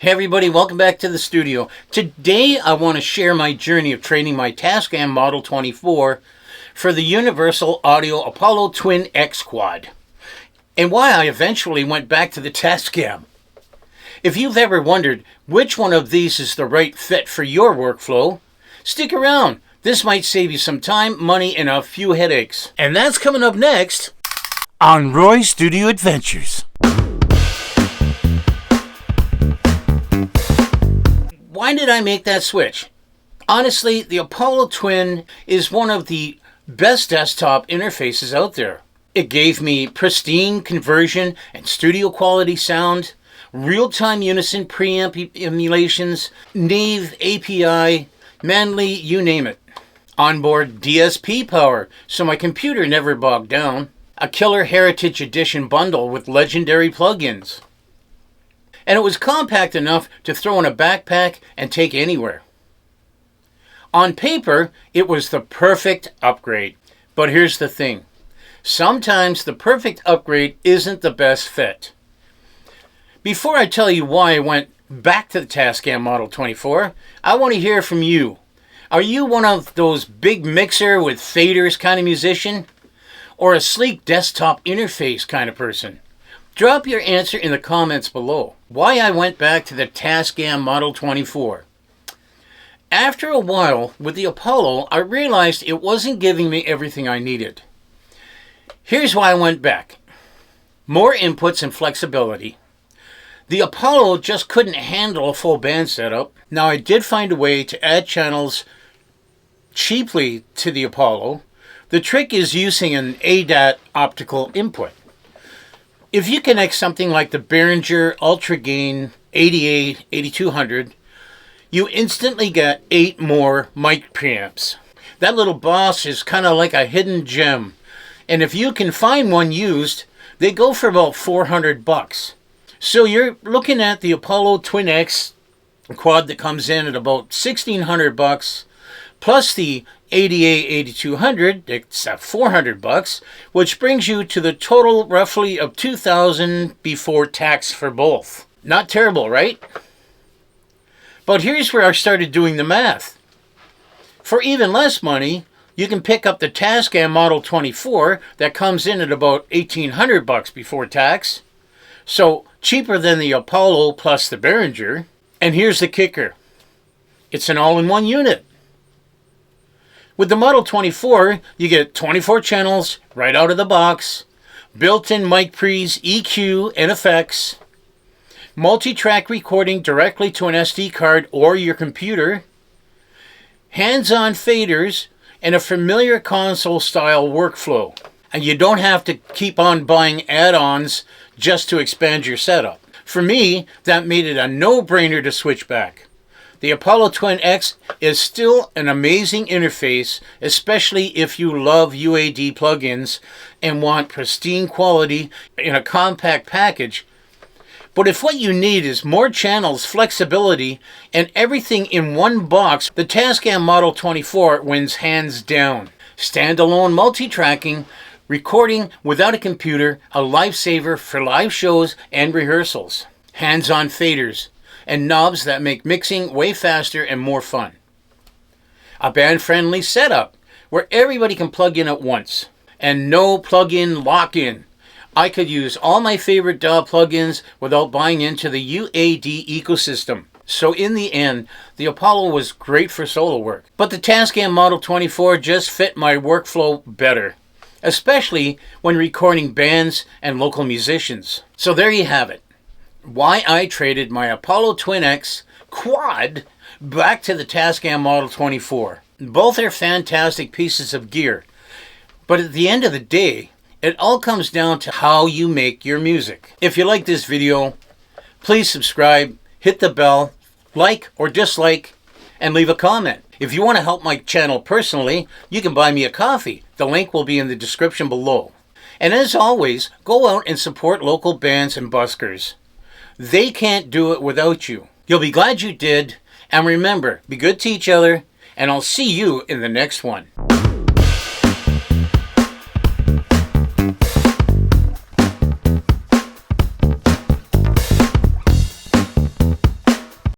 Hey everybody, welcome back to the studio. Today I want to share my journey of trading my Tascam Model 24 for the Universal Audio Apollo Twin X Quad, and why I eventually went back to the Tascam. If you've ever wondered which one of these is the right fit for your workflow, stick around. This might save you some time, money, and a few headaches. And that's coming up next on Roy's Studio Adventures. Why did I make that switch? Honestly, the Apollo Twin is one of the best desktop interfaces out there. It gave me pristine conversion and studio quality sound, real-time unison preamp emulations, Nave API, Manly, you name it. Onboard DSP power, so my computer never bogged down. A killer Heritage Edition bundle with legendary plugins. And it was compact enough to throw in a backpack and take anywhere. On paper, it was the perfect upgrade. But here's the thing. Sometimes the perfect upgrade isn't the best fit. Before I tell you why I went back to the Tascam Model 24, I want to hear from you. Are you one of those big mixer with faders kind of musician? Or a sleek desktop interface kind of person? Drop your answer in the comments below. Why I went back to the Tascam Model 24. After a while with the Apollo, I realized it wasn't giving me everything I needed. Here's why I went back. More inputs and flexibility. The Apollo just couldn't handle a full band setup. Now I did find a way to add channels cheaply to the Apollo. The trick is using an ADAT optical input. If you connect something like the Behringer Ultra Gain 8200, you instantly get 8 more mic preamps. That little boss is kind of like a hidden gem. And if you can find one used, they go for about $400. So you're looking at the Apollo Twin X quad that comes in at about $1,600, plus the 8200, it's at $400, which brings you to the total roughly of $2,000 before tax for both. Not terrible, right? But here's where I started doing the math. For even less money, you can pick up the Tascam Model 24 that comes in at about $1,800 before tax. So cheaper than the Apollo plus the Behringer. And here's the kicker. It's an all-in-one unit. With the Model 24, you get 24 channels right out of the box, built-in mic pre's, EQ, and effects, multi-track recording directly to an SD card or your computer, hands-on faders, and a familiar console-style workflow. And you don't have to keep on buying add-ons just to expand your setup. For me, that made it a no-brainer to switch back. The Apollo Twin X is still an amazing interface, especially if you love UAD plugins and want pristine quality in a compact package. But if what you need is more channels, flexibility, and everything in one box, the Tascam Model 24 wins hands down. Standalone multi-tracking, recording without a computer, a lifesaver for live shows and rehearsals. Hands-on faders and knobs that make mixing way faster and more fun. A band-friendly setup where everybody can plug in at once. And no plug-in lock-in. I could use all my favorite DAW plugins without buying into the UAD ecosystem. So in the end, the Apollo was great for solo work. But the Tascam Model 24 just fit my workflow better, especially when recording bands and local musicians. So there you have it. Why I traded my Apollo Twin X quad back to the Tascam Model 24. Both are fantastic pieces of gear. But at the end of the day, it all comes down to how you make your music. If you like this video, please subscribe, hit the bell, like or dislike, and leave a comment. If you want to help my channel personally, you can buy me a coffee. The link will be in the description below. And as always, go out and support local bands and buskers. They can't do it without you. You'll be glad you did. And remember, be good to each other, and I'll see you in the next one.